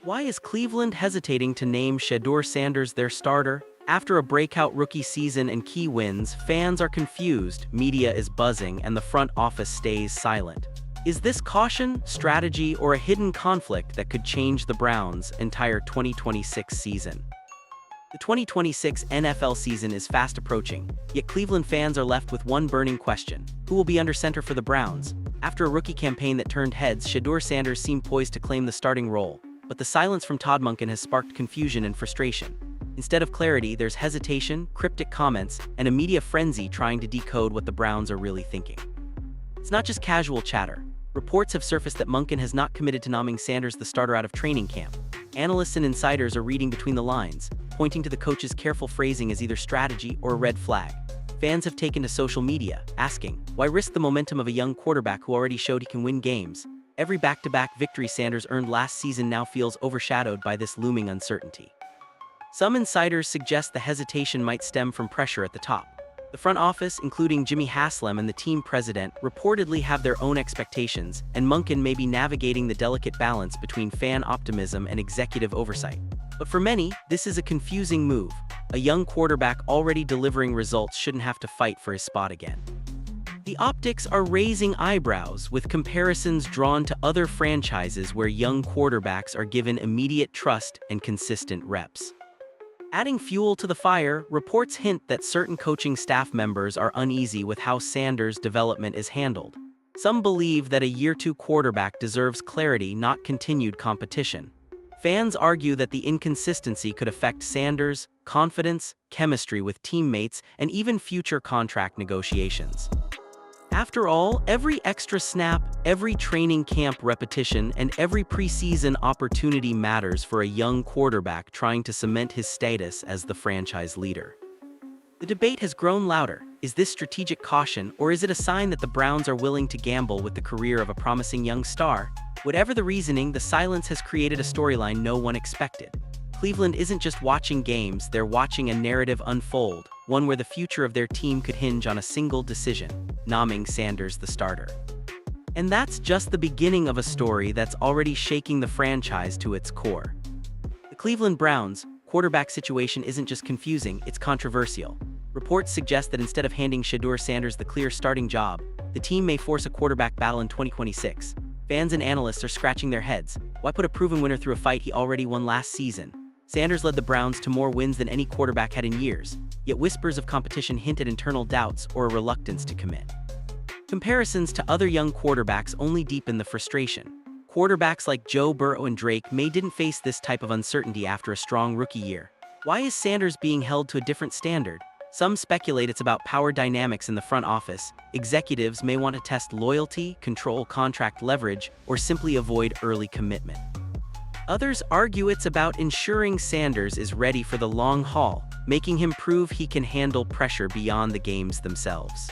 Why is Cleveland hesitating to name Shedeur Sanders their starter? After a breakout rookie season and key wins, fans are confused, media is buzzing, and the front office stays silent. Is this caution, strategy, or a hidden conflict that could change the Browns' entire 2026 season? The 2026 NFL season is fast approaching, yet Cleveland fans are left with one burning question: who will be under center for the Browns? After a rookie campaign that turned heads, Shedeur Sanders seemed poised to claim the starting role, but the silence from Todd Monken has sparked confusion and frustration. Instead of clarity, there's hesitation, cryptic comments, and a media frenzy trying to decode what the Browns are really thinking. It's not just casual chatter. Reports have surfaced that Monken has not committed to naming Sanders the starter out of training camp. Analysts and insiders are reading between the lines, pointing to the coach's careful phrasing as either strategy or a red flag. Fans have taken to social media, asking, why risk the momentum of a young quarterback who already showed he can win games? Every back-to-back victory Sanders earned last season now feels overshadowed by this looming uncertainty. Some insiders suggest the hesitation might stem from pressure at the top. The front office, including Jimmy Haslam and the team president, reportedly have their own expectations, and Monken may be navigating the delicate balance between fan optimism and executive oversight. But for many, this is a confusing move. A young quarterback already delivering results shouldn't have to fight for his spot again. The optics are raising eyebrows, with comparisons drawn to other franchises where young quarterbacks are given immediate trust and consistent reps. Adding fuel to the fire, reports hint that certain coaching staff members are uneasy with how Sanders' development is handled. Some believe that a year-two quarterback deserves clarity, not continued competition. Fans argue that the inconsistency could affect Sanders' confidence, chemistry with teammates, and even future contract negotiations. After all, every extra snap, every training camp repetition, and every preseason opportunity matters for a young quarterback trying to cement his status as the franchise leader. The debate has grown louder. Is this strategic caution, or is it a sign that the Browns are willing to gamble with the career of a promising young star? Whatever the reasoning, the silence has created a storyline no one expected. Cleveland isn't just watching games, they're watching a narrative unfold, one where the future of their team could hinge on a single decision: naming Sanders the starter. And that's just the beginning of a story that's already shaking the franchise to its core. The Cleveland Browns' quarterback situation isn't just confusing, it's controversial. Reports suggest that instead of handing Shedeur Sanders the clear starting job, the team may force a quarterback battle in 2026. Fans and analysts are scratching their heads. Why put a proven winner through a fight he already won last season? Sanders led the Browns to more wins than any quarterback had in years, yet whispers of competition hint at internal doubts or a reluctance to commit. Comparisons to other young quarterbacks only deepen the frustration. Quarterbacks like Joe Burrow and Drake didn't face this type of uncertainty after a strong rookie year. Why is Sanders being held to a different standard? Some speculate it's about power dynamics in the front office. Executives may want to test loyalty, control contract leverage, or simply avoid early commitment. Others argue it's about ensuring Sanders is ready for the long haul, making him prove he can handle pressure beyond the games themselves.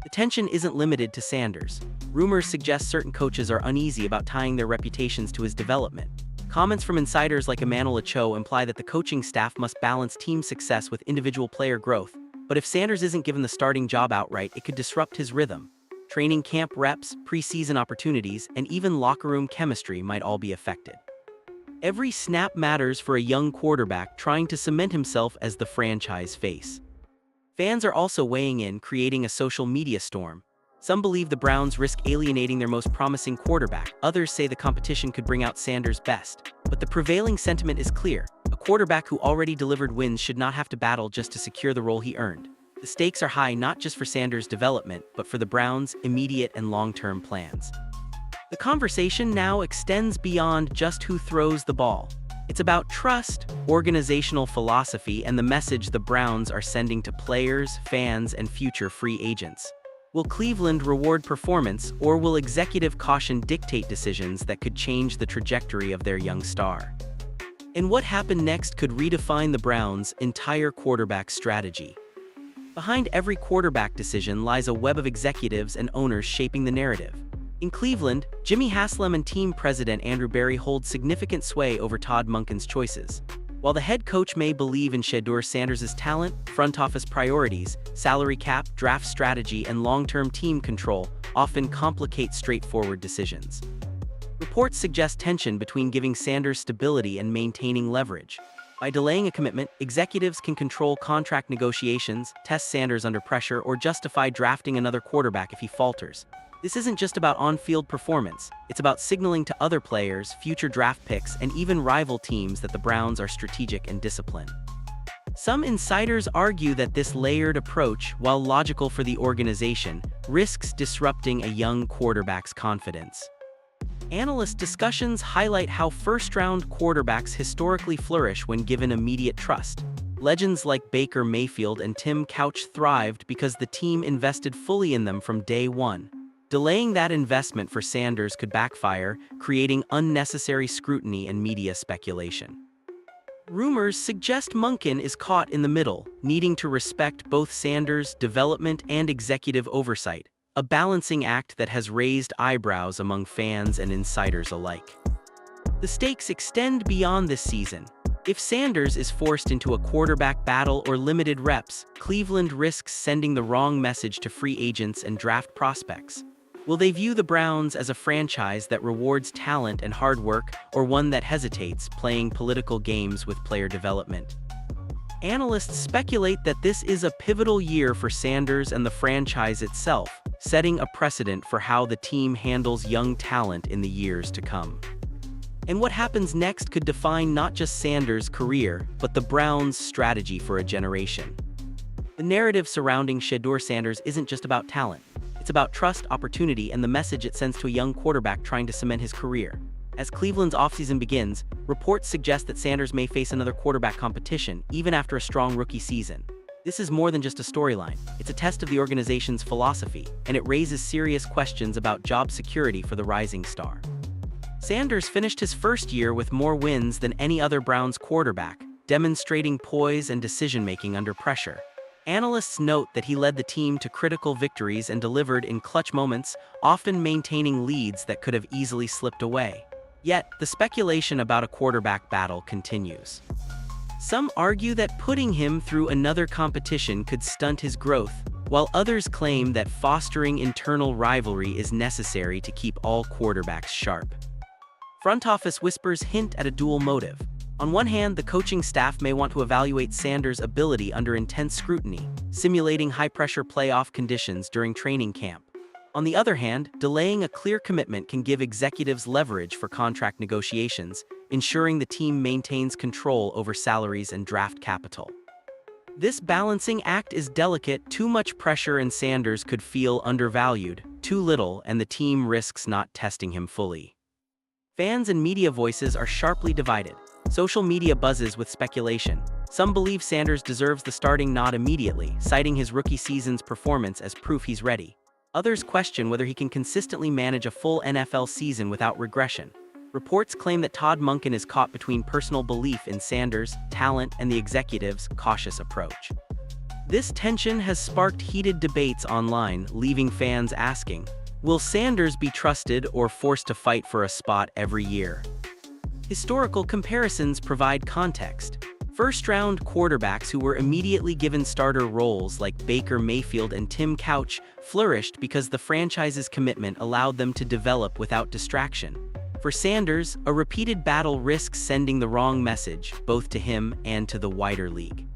The tension isn't limited to Sanders. Rumors suggest certain coaches are uneasy about tying their reputations to his development. Comments from insiders like Emmanuel Acho imply that the coaching staff must balance team success with individual player growth. But if Sanders isn't given the starting job outright, it could disrupt his rhythm. Training camp reps, preseason opportunities, and even locker room chemistry might all be affected. Every snap matters for a young quarterback trying to cement himself as the franchise face. Fans are also weighing in, creating a social media storm. Some believe the Browns risk alienating their most promising quarterback. Others say the competition could bring out Sanders' best. But the prevailing sentiment is clear: a quarterback who already delivered wins should not have to battle just to secure the role he earned. The stakes are high not just for Sanders' development, but for the Browns' immediate and long-term plans. The conversation now extends beyond just who throws the ball. It's about trust, organizational philosophy, and the message the Browns are sending to players, fans, and future free agents. Will Cleveland reward performance, or will executive caution dictate decisions that could change the trajectory of their young star? And what happened next could redefine the Browns' entire quarterback strategy. Behind every quarterback decision lies a web of executives and owners shaping the narrative. In Cleveland, Jimmy Haslam and team president Andrew Berry hold significant sway over Todd Monken's choices. While the head coach may believe in Shedeur Sanders' talent, front office priorities, salary cap, draft strategy, and long-term team control often complicate straightforward decisions. Reports suggest tension between giving Sanders stability and maintaining leverage. By delaying a commitment, executives can control contract negotiations, test Sanders under pressure, or justify drafting another quarterback if he falters. This isn't just about on-field performance, it's about signaling to other players, future draft picks, and even rival teams that the Browns are strategic and disciplined. Some insiders argue that this layered approach, while logical for the organization, risks disrupting a young quarterback's confidence. Analyst discussions highlight how first-round quarterbacks historically flourish when given immediate trust. Legends like Baker Mayfield and Tim Couch thrived because the team invested fully in them from day one. Delaying that investment for Sanders could backfire, creating unnecessary scrutiny and media speculation. Rumors suggest Monken is caught in the middle, needing to respect both Sanders' development and executive oversight, a balancing act that has raised eyebrows among fans and insiders alike. The stakes extend beyond this season. If Sanders is forced into a quarterback battle or limited reps, Cleveland risks sending the wrong message to free agents and draft prospects. Will they view the Browns as a franchise that rewards talent and hard work, or one that hesitates, playing political games with player development? Analysts speculate that this is a pivotal year for Sanders and the franchise itself, setting a precedent for how the team handles young talent in the years to come. And what happens next could define not just Sanders' career, but the Browns' strategy for a generation. The narrative surrounding Shedeur Sanders isn't just about talent. It's about trust, opportunity, and the message it sends to a young quarterback trying to cement his career. As Cleveland's offseason begins, reports suggest that Sanders may face another quarterback competition, even after a strong rookie season. This is more than just a storyline. It's a test of the organization's philosophy, and it raises serious questions about job security for the rising star. Sanders finished his first year with more wins than any other Browns quarterback, demonstrating poise and decision-making under pressure. Analysts note that he led the team to critical victories and delivered in clutch moments, often maintaining leads that could have easily slipped away. Yet, the speculation about a quarterback battle continues. Some argue that putting him through another competition could stunt his growth, while others claim that fostering internal rivalry is necessary to keep all quarterbacks sharp. Front office whispers hint at a dual motive. On one hand, the coaching staff may want to evaluate Sanders' ability under intense scrutiny, simulating high-pressure playoff conditions during training camp. On the other hand, delaying a clear commitment can give executives leverage for contract negotiations, ensuring the team maintains control over salaries and draft capital. This balancing act is delicate. Too much pressure and Sanders could feel undervalued, too little and the team risks not testing him fully. Fans and media voices are sharply divided. Social media buzzes with speculation. Some believe Sanders deserves the starting nod immediately, citing his rookie season's performance as proof he's ready. Others question whether he can consistently manage a full NFL season without regression. Reports claim that Todd Monken is caught between personal belief in Sanders' talent and the executive's cautious approach. This tension has sparked heated debates online, leaving fans asking, will Sanders be trusted or forced to fight for a spot every year? Historical comparisons provide context. First-round quarterbacks who were immediately given starter roles like Baker Mayfield and Tim Couch flourished because the franchise's commitment allowed them to develop without distraction. For Sanders, a repeated battle risks sending the wrong message, both to him and to the wider league.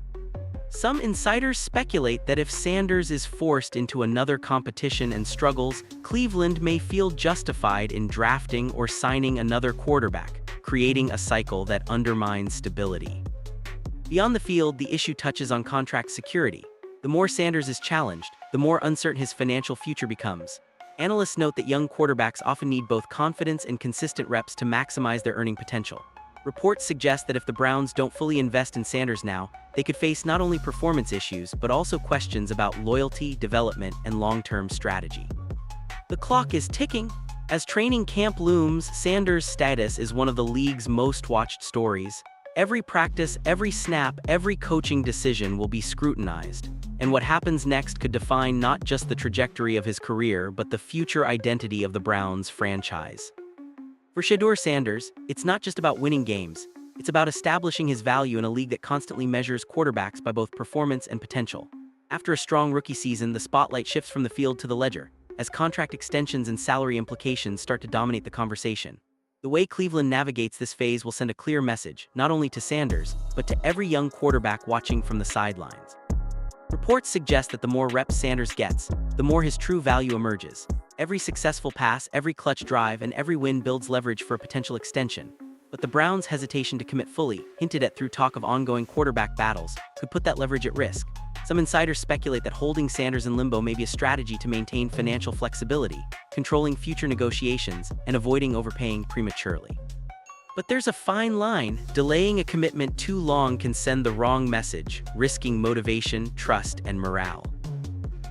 Some insiders speculate that if Sanders is forced into another competition and struggles, Cleveland may feel justified in drafting or signing another quarterback, creating a cycle that undermines stability. Beyond the field, the issue touches on contract security. The more Sanders is challenged, the more uncertain his financial future becomes. Analysts note that young quarterbacks often need both confidence and consistent reps to maximize their earning potential. Reports suggest that if the Browns don't fully invest in Sanders now, they could face not only performance issues but also questions about loyalty, development, and long-term strategy. The clock is ticking. As training camp looms, Sanders' status is one of the league's most watched stories. Every practice, every snap, every coaching decision will be scrutinized, and what happens next could define not just the trajectory of his career but the future identity of the Browns franchise. For Shedeur Sanders, it's not just about winning games, it's about establishing his value in a league that constantly measures quarterbacks by both performance and potential. After a strong rookie season, the spotlight shifts from the field to the ledger, as contract extensions and salary implications start to dominate the conversation. The way Cleveland navigates this phase will send a clear message, not only to Sanders, but to every young quarterback watching from the sidelines. Reports suggest that the more reps Sanders gets, the more his true value emerges. Every successful pass, every clutch drive, and every win builds leverage for a potential extension. But the Browns' hesitation to commit fully, hinted at through talk of ongoing quarterback battles, could put that leverage at risk. Some insiders speculate that holding Sanders in limbo may be a strategy to maintain financial flexibility, controlling future negotiations, and avoiding overpaying prematurely. But there's a fine line. Delaying a commitment too long can send the wrong message, risking motivation, trust, and morale.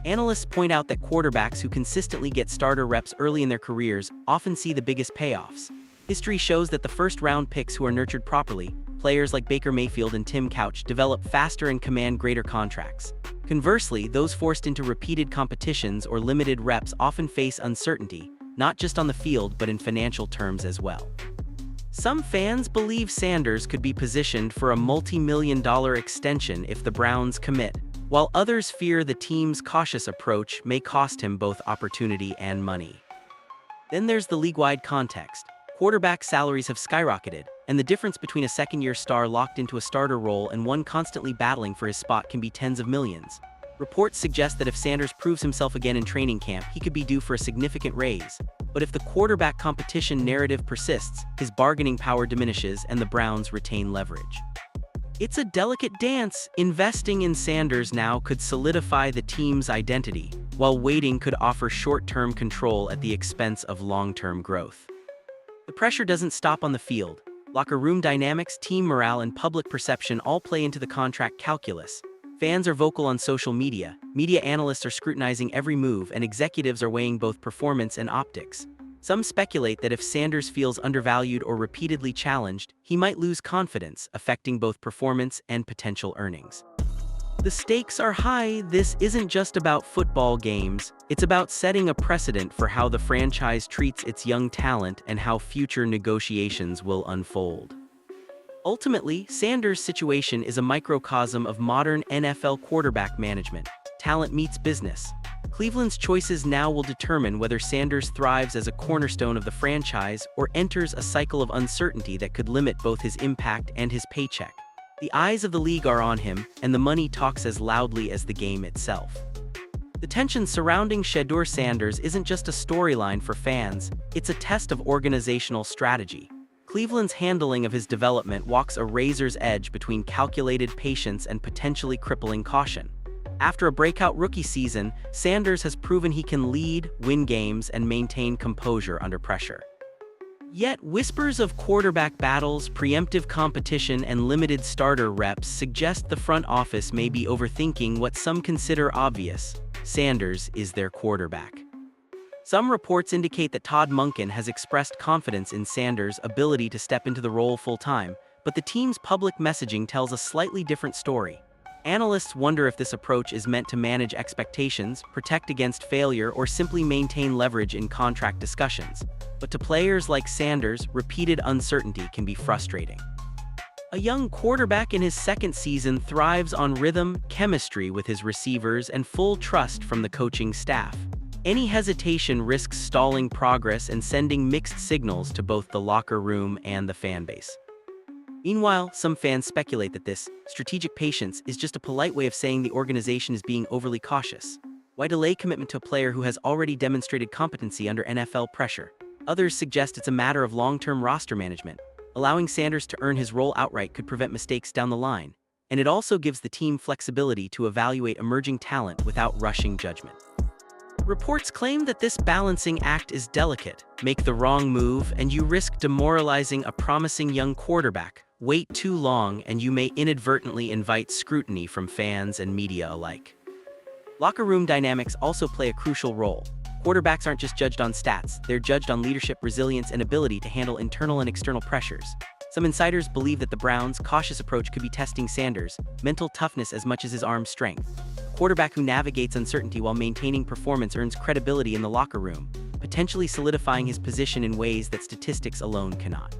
Analysts point out that quarterbacks who consistently get starter reps early in their careers often see the biggest payoffs. History shows that the first-round picks who are nurtured properly, players like Baker Mayfield and Tim Couch, develop faster and command greater contracts. Conversely, those forced into repeated competitions or limited reps often face uncertainty, not just on the field but in financial terms as well. Some fans believe Sanders could be positioned for a multi-million-dollar extension if the Browns commit, while others fear the team's cautious approach may cost him both opportunity and money. Then there's the league-wide context. Quarterback salaries have skyrocketed, and the difference between a second-year star locked into a starter role and one constantly battling for his spot can be tens of millions. Reports suggest that if Sanders proves himself again in training camp, he could be due for a significant raise. But if the quarterback competition narrative persists, his bargaining power diminishes and the Browns retain leverage. It's a delicate dance. Investing in Sanders now could solidify the team's identity, while waiting could offer short-term control at the expense of long-term growth. The pressure doesn't stop on the field. Locker room dynamics, team morale, and public perception all play into the contract calculus. Fans are vocal on social media, media analysts are scrutinizing every move, and executives are weighing both performance and optics. Some speculate that if Sanders feels undervalued or repeatedly challenged, he might lose confidence, affecting both performance and potential earnings. The stakes are high. This isn't just about football games, it's about setting a precedent for how the franchise treats its young talent and how future negotiations will unfold. Ultimately, Sanders' situation is a microcosm of modern NFL quarterback management. Talent meets business. Cleveland's choices now will determine whether Sanders thrives as a cornerstone of the franchise or enters a cycle of uncertainty that could limit both his impact and his paycheck. The eyes of the league are on him, and the money talks as loudly as the game itself. The tension surrounding Shedeur Sanders isn't just a storyline for fans, it's a test of organizational strategy. Cleveland's handling of his development walks a razor's edge between calculated patience and potentially crippling caution. After a breakout rookie season, Sanders has proven he can lead, win games, and maintain composure under pressure. Yet, whispers of quarterback battles, preemptive competition, and limited starter reps suggest the front office may be overthinking what some consider obvious: Sanders is their quarterback. Some reports indicate that Todd Monken has expressed confidence in Sanders' ability to step into the role full-time, but the team's public messaging tells a slightly different story. Analysts wonder if this approach is meant to manage expectations, protect against failure, or simply maintain leverage in contract discussions. But to players like Sanders, repeated uncertainty can be frustrating. A young quarterback in his second season thrives on rhythm, chemistry with his receivers, and full trust from the coaching staff. Any hesitation risks stalling progress and sending mixed signals to both the locker room and the fan base. Meanwhile, some fans speculate that this strategic patience is just a polite way of saying the organization is being overly cautious. Why delay commitment to a player who has already demonstrated competency under NFL pressure? Others suggest it's a matter of long-term roster management. Allowing Sanders to earn his role outright could prevent mistakes down the line, and it also gives the team flexibility to evaluate emerging talent without rushing judgment. Reports claim that this balancing act is delicate. Make the wrong move, and you risk demoralizing a promising young quarterback. Wait too long, and you may inadvertently invite scrutiny from fans and media alike. Locker room dynamics also play a crucial role. Quarterbacks aren't just judged on stats, they're judged on leadership, resilience, and ability to handle internal and external pressures. Some insiders believe that the Browns' cautious approach could be testing Sanders' mental toughness as much as his arm strength. A quarterback who navigates uncertainty while maintaining performance earns credibility in the locker room, potentially solidifying his position in ways that statistics alone cannot.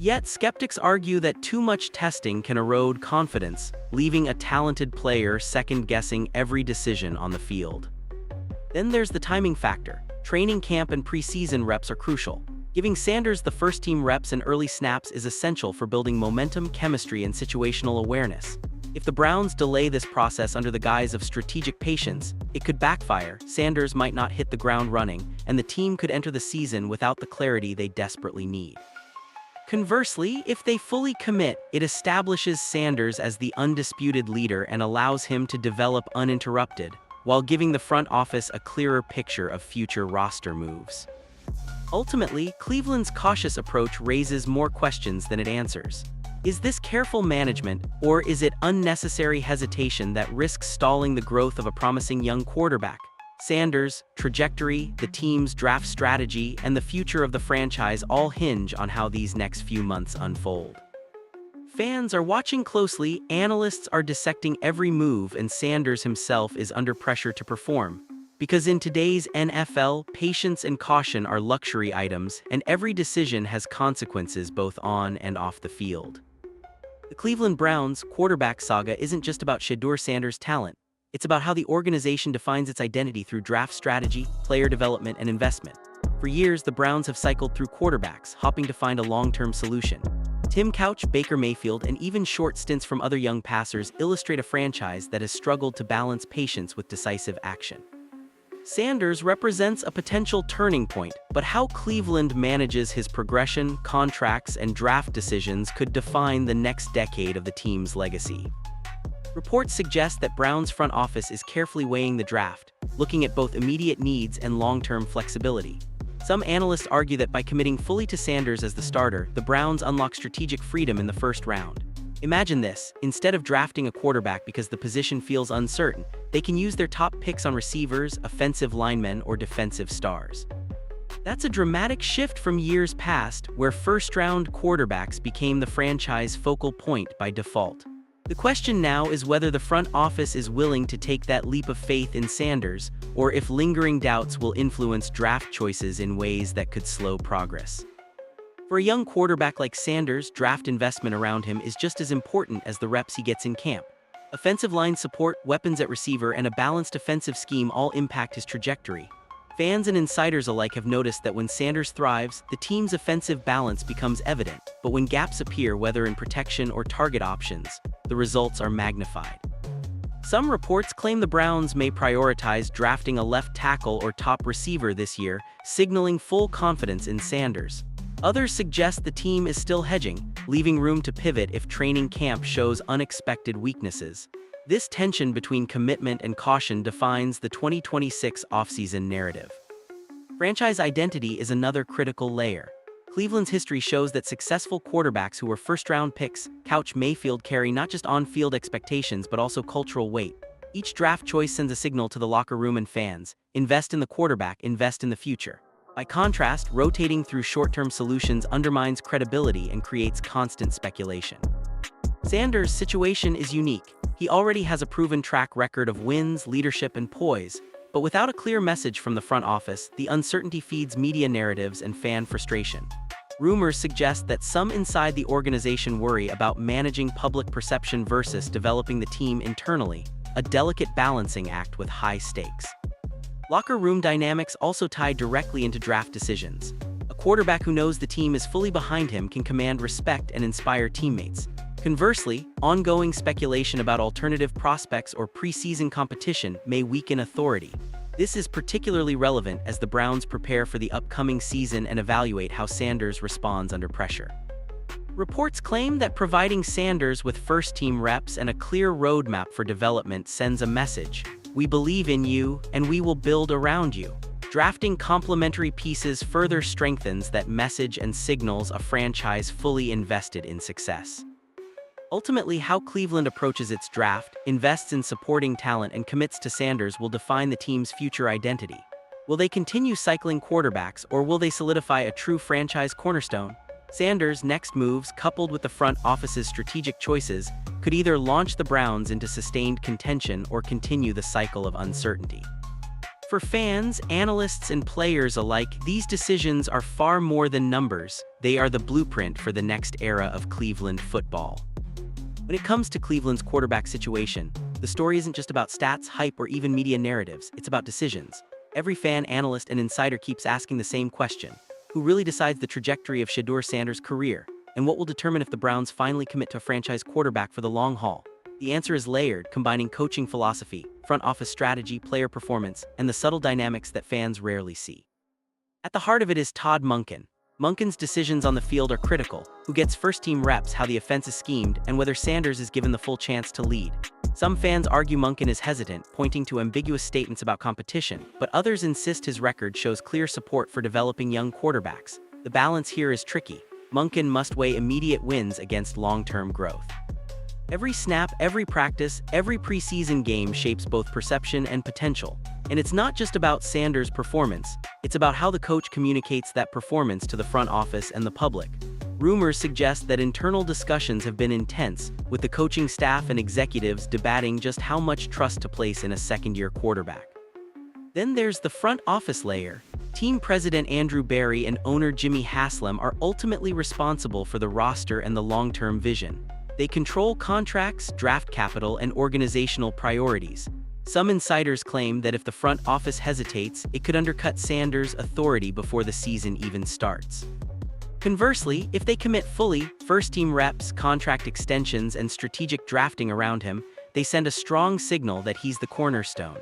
Yet, skeptics argue that too much testing can erode confidence, leaving a talented player second-guessing every decision on the field. Then there's the timing factor. Training camp and preseason reps are crucial. Giving Sanders the first-team reps and early snaps is essential for building momentum, chemistry, and situational awareness. If the Browns delay this process under the guise of strategic patience, it could backfire. Sanders might not hit the ground running, and the team could enter the season without the clarity they desperately need. Conversely, if they fully commit, it establishes Sanders as the undisputed leader and allows him to develop uninterrupted, while giving the front office a clearer picture of future roster moves. Ultimately, Cleveland's cautious approach raises more questions than it answers. Is this careful management, or is it unnecessary hesitation that risks stalling the growth of a promising young quarterback? Sanders' trajectory, the team's draft strategy, and the future of the franchise all hinge on how these next few months unfold. Fans are watching closely, analysts are dissecting every move, and Sanders himself is under pressure to perform. Because in today's NFL, patience and caution are luxury items, and every decision has consequences both on and off the field. The Cleveland Browns' quarterback saga isn't just about Shedeur Sanders' talent. It's about how the organization defines its identity through draft strategy, player development, and investment. For years, the Browns have cycled through quarterbacks, hoping to find a long-term solution. Tim Couch, Baker Mayfield, and even short stints from other young passers illustrate a franchise that has struggled to balance patience with decisive action. Sanders represents a potential turning point, but how Cleveland manages his progression, contracts, and draft decisions could define the next decade of the team's legacy. Reports suggest that Browns' front office is carefully weighing the draft, looking at both immediate needs and long-term flexibility. Some analysts argue that by committing fully to Sanders as the starter, the Browns unlock strategic freedom in the first round. Imagine this: instead of drafting a quarterback because the position feels uncertain, they can use their top picks on receivers, offensive linemen, or defensive stars. That's a dramatic shift from years past, where first-round quarterbacks became the franchise focal point by default. The question now is whether the front office is willing to take that leap of faith in Sanders, or if lingering doubts will influence draft choices in ways that could slow progress. For a young quarterback like Sanders, draft investment around him is just as important as the reps he gets in camp. Offensive line support, weapons at receiver, and a balanced offensive scheme all impact his trajectory. Fans and insiders alike have noticed that when Sanders thrives, the team's offensive balance becomes evident, but when gaps appear, whether in protection or target options, the results are magnified. Some reports claim the Browns may prioritize drafting a left tackle or top receiver this year, signaling full confidence in Sanders. Others suggest the team is still hedging, leaving room to pivot if training camp shows unexpected weaknesses. This tension between commitment and caution defines the 2026 offseason narrative. Franchise identity is another critical layer. Cleveland's history shows that successful quarterbacks who were first-round picks, Couch, Mayfield, carry not just on-field expectations but also cultural weight. Each draft choice sends a signal to the locker room and fans: invest in the quarterback, invest in the future. By contrast, rotating through short-term solutions undermines credibility and creates constant speculation. Sanders' situation is unique. He already has a proven track record of wins, leadership, and poise, but without a clear message from the front office, the uncertainty feeds media narratives and fan frustration. Rumors suggest that some inside the organization worry about managing public perception versus developing the team internally, a delicate balancing act with high stakes. Locker room dynamics also tie directly into draft decisions. A quarterback who knows the team is fully behind him can command respect and inspire teammates. Conversely, ongoing speculation about alternative prospects or preseason competition may weaken authority. This is particularly relevant as the Browns prepare for the upcoming season and evaluate how Sanders responds under pressure. Reports claim that providing Sanders with first-team reps and a clear roadmap for development sends a message: we believe in you, and we will build around you. Drafting complementary pieces further strengthens that message and signals a franchise fully invested in success. Ultimately, how Cleveland approaches its draft, invests in supporting talent, and commits to Sanders will define the team's future identity. Will they continue cycling quarterbacks, or will they solidify a true franchise cornerstone? Sanders' next moves, coupled with the front office's strategic choices, could either launch the Browns into sustained contention or continue the cycle of uncertainty. For fans, analysts, and players alike, these decisions are far more than numbers. They are the blueprint for the next era of Cleveland football. When it comes to Cleveland's quarterback situation, the story isn't just about stats, hype, or even media narratives. It's about decisions. Every fan, analyst, and insider keeps asking the same question: Who really decides the trajectory of Shedeur Sanders' career? And what will determine if the Browns finally commit to a franchise quarterback for the long haul? The answer is layered, combining coaching philosophy, front office strategy, player performance, and the subtle dynamics that fans rarely see. At the heart of it is Todd Monken. Monken's decisions on the field are critical: who gets first-team reps, how the offense is schemed, and whether Sanders is given the full chance to lead. Some fans argue Monken is hesitant, pointing to ambiguous statements about competition, but others insist his record shows clear support for developing young quarterbacks. The balance here is tricky. Monken must weigh immediate wins against long-term growth. Every snap, every practice, every preseason game shapes both perception and potential. And it's not just about Sanders' performance, it's about how the coach communicates that performance to the front office and the public. Rumors suggest that internal discussions have been intense, with the coaching staff and executives debating just how much trust to place in a second-year quarterback. Then there's the front office layer. Team president Andrew Berry and owner Jimmy Haslam are ultimately responsible for the roster and the long-term vision. They control contracts, draft capital, and organizational priorities. Some insiders claim that if the front office hesitates, it could undercut Sanders' authority before the season even starts. Conversely, if they commit fully, first-team reps, contract extensions, and strategic drafting around him, they send a strong signal that he's the cornerstone.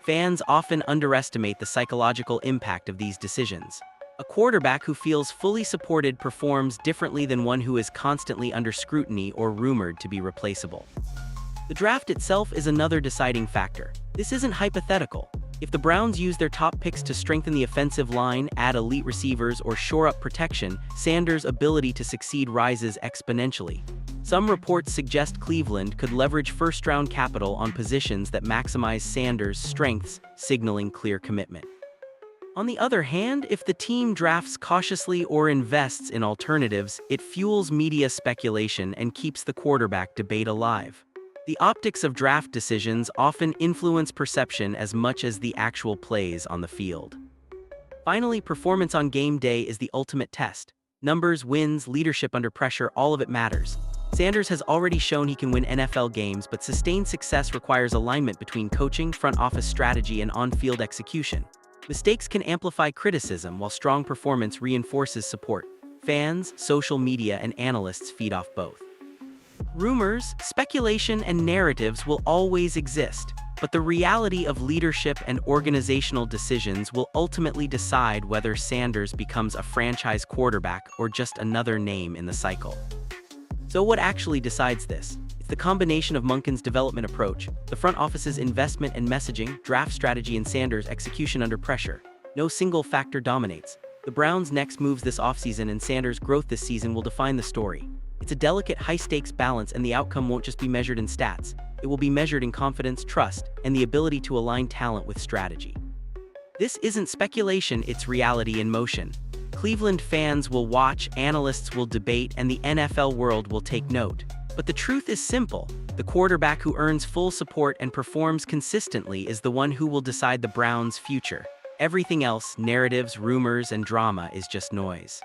Fans often underestimate the psychological impact of these decisions. A quarterback who feels fully supported performs differently than one who is constantly under scrutiny or rumored to be replaceable. The draft itself is another deciding factor. This isn't hypothetical. If the Browns use their top picks to strengthen the offensive line, add elite receivers, or shore up protection, Sanders' ability to succeed rises exponentially. Some reports suggest Cleveland could leverage first-round capital on positions that maximize Sanders' strengths, signaling clear commitment. On the other hand, if the team drafts cautiously or invests in alternatives, it fuels media speculation and keeps the quarterback debate alive. The optics of draft decisions often influence perception as much as the actual plays on the field. Finally, performance on game day is the ultimate test. Numbers, wins, leadership under pressure, all of it matters. Sanders has already shown he can win NFL games, but sustained success requires alignment between coaching, front office strategy, and on-field execution. Mistakes can amplify criticism, while strong performance reinforces support. Fans, social media, and analysts feed off both. Rumors, speculation, and narratives will always exist, but the reality of leadership and organizational decisions will ultimately decide whether Sanders becomes a franchise quarterback or just another name in the cycle. So what actually decides this? It's the combination of Monken's development approach, the front office's investment and messaging, draft strategy, and Sanders' execution under pressure. No single factor dominates. The Browns' next moves this offseason and Sanders' growth this season will define the story. It's a delicate, high-stakes balance, and the outcome won't just be measured in stats. It will be measured in confidence, trust, and the ability to align talent with strategy. This isn't speculation, it's reality in motion. Cleveland fans will watch, analysts will debate, and the NFL world will take note. But the truth is simple. The quarterback who earns full support and performs consistently is the one who will decide the Browns' future. Everything else, narratives, rumors, and drama, is just noise.